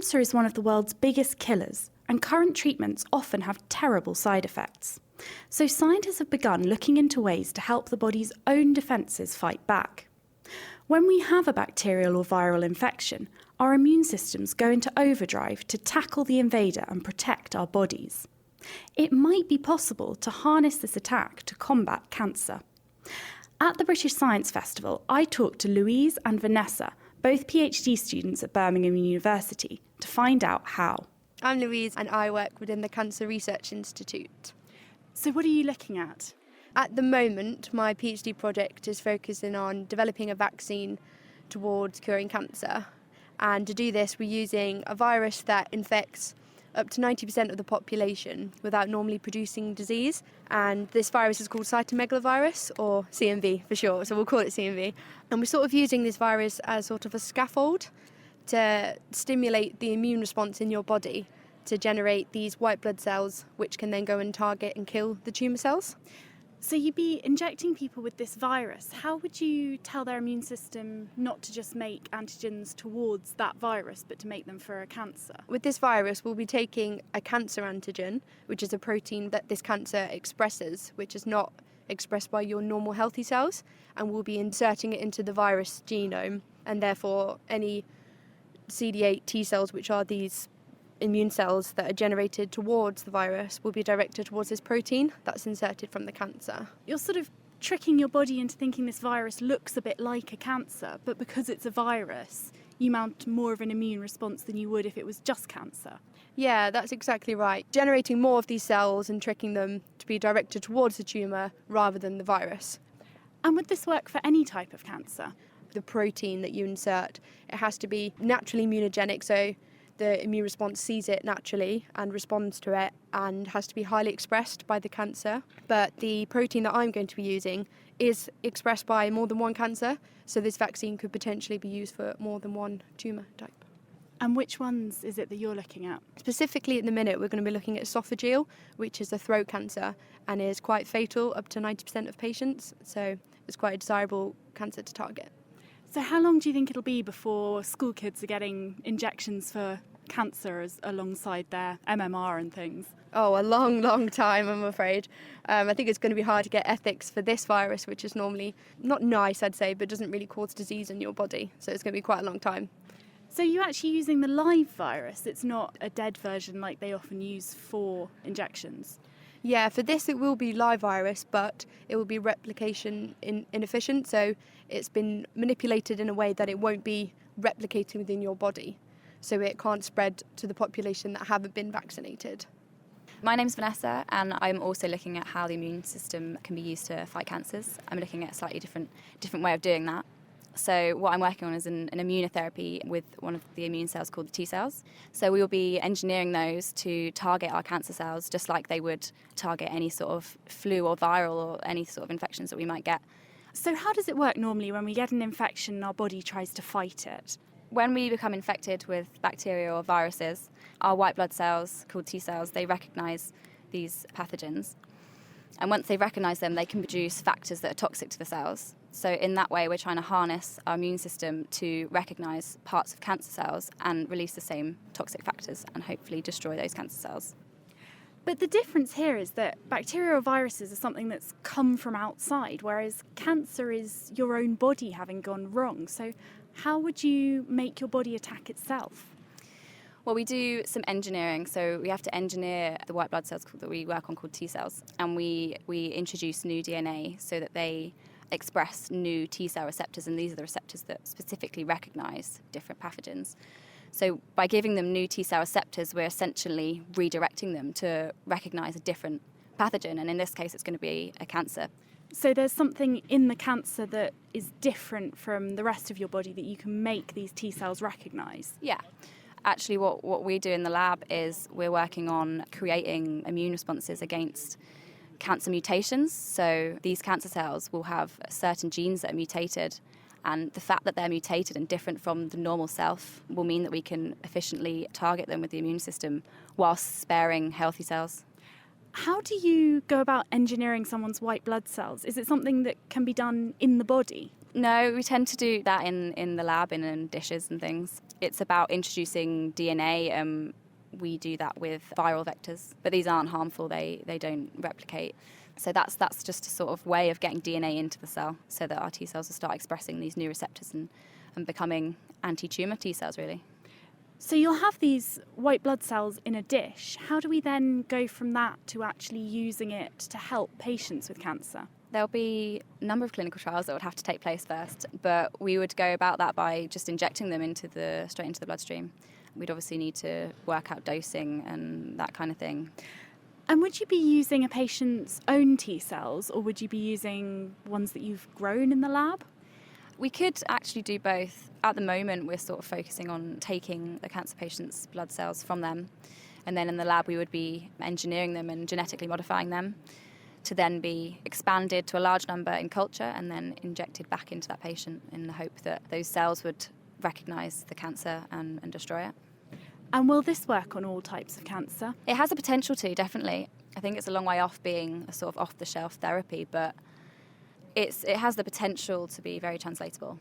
Cancer is one of the world's biggest killers, and current treatments often have terrible side effects. So scientists have begun looking into ways to help the body's own defences fight back. When we have a bacterial or viral infection, our immune systems go into overdrive to tackle the invader and protect our bodies. It might be possible to harness this attack to combat cancer. At the British Science Festival, I talked to Louise and Vanessa, both PhD students at Birmingham University, to find out how. I'm Louise and I work within the Cancer Research Institute. So what are you looking at? At the moment, my PhD project is focusing on developing a vaccine towards curing cancer. And to do this, we're using a virus that infects up to 90% of the population without normally producing disease. And this virus is called cytomegalovirus, or CMV for short, so we'll call it CMV. And we're sort of using this virus as sort of a scaffold to stimulate the immune response in your body to generate these white blood cells, which can then go and target and kill the tumour cells. So you'd be injecting people with this virus. How would you tell their immune system not to just make antigens towards that virus, but to make them for a cancer? With this virus, we'll be taking a cancer antigen, which is a protein that this cancer expresses, which is not expressed by your normal healthy cells, and we'll be inserting it into the virus genome, and therefore any CD8 T cells, which are these immune cells that are generated towards the virus, will be directed towards this protein that's inserted from the cancer. You're sort of tricking your body into thinking this virus looks a bit like a cancer, but because it's a virus, you mount more of an immune response than you would if it was just cancer. Yeah, that's exactly right. Generating more of these cells and tricking them to be directed towards the tumour rather than the virus. And would this work for any type of cancer? The protein that you insert, it has to be naturally immunogenic, so the immune response sees it naturally and responds to it, and has to be highly expressed by the cancer. But the protein that I'm going to be using is expressed by more than one cancer, so this vaccine could potentially be used for more than one tumour type. And which ones is it that you're looking at? Specifically at the minute, we're going to be looking at esophageal, which is a throat cancer and is quite fatal up to 90% of patients, so it's quite a desirable cancer to target. So how long do you think it'll be before school kids are getting injections for cancer alongside their MMR and things? Oh, a long, long time, I'm afraid. I think it's going to be hard to get ethics for this virus, which is normally not nice, I'd say, but doesn't really cause disease in your body. So it's going to be quite a long time. So you're actually using the live virus? It's not a dead version like they often use for injections? Yeah, for this it will be live virus, but it will be replication inefficient. So it's been manipulated in a way that it won't be replicating within your body. So it can't spread to the population that haven't been vaccinated. My name's Vanessa, and I'm also looking at how the immune system can be used to fight cancers. I'm looking at a slightly different way of doing that. So what I'm working on is an immunotherapy with one of the immune cells called the T cells. So we will be engineering those to target our cancer cells just like they would target any sort of flu or viral or any sort of infections that we might get. So how does it work normally when we get an infection and our body tries to fight it? When we become infected with bacteria or viruses, our white blood cells, called T cells, they recognise these pathogens. And once they recognise them, they can produce factors that are toxic to the cells. So in that way, we're trying to harness our immune system to recognise parts of cancer cells and release the same toxic factors and hopefully destroy those cancer cells. But the difference here is that bacteria or viruses are something that's come from outside, whereas cancer is your own body having gone wrong. So how would you make your body attack itself? Well, we do some engineering. So we have to engineer the white blood cells that we work on called T cells. And we introduce new DNA so that they express new T cell receptors. And these are the receptors that specifically recognise different pathogens. So by giving them new T cell receptors, we're essentially redirecting them to recognise a different pathogen. And in this case, it's going to be a cancer. So there's something in the cancer that is different from the rest of your body that you can make these T cells recognise? Yeah. Actually, what we do in the lab is we're working on creating immune responses against cancer mutations. So these cancer cells will have certain genes that are mutated, and the fact that they're mutated and different from the normal self will mean that we can efficiently target them with the immune system whilst sparing healthy cells. How do you go about engineering someone's white blood cells? Is it something that can be done in the body? No, we tend to do that in the lab, in dishes and things. It's about introducing DNA. We do that with viral vectors, but these aren't harmful. They don't replicate. So that's just a sort of way of getting DNA into the cell so that our T cells will start expressing these new receptors and becoming anti-tumour T cells, really. So you'll have these white blood cells in a dish. How do we then go from that to actually using it to help patients with cancer? There'll be a number of clinical trials that would have to take place first, but we would go about that by just injecting them straight into the bloodstream. We'd obviously need to work out dosing and that kind of thing. And would you be using a patient's own T cells, or would you be using ones that you've grown in the lab? We could actually do both. At the moment, we're sort of focusing on taking the cancer patient's blood cells from them, and then in the lab we would be engineering them and genetically modifying them to then be expanded to a large number in culture and then injected back into that patient in the hope that those cells would recognise the cancer and destroy it. And will this work on all types of cancer? It has the potential to, definitely. I think it's a long way off being a sort of off-the-shelf therapy, but it has the potential to be very translatable.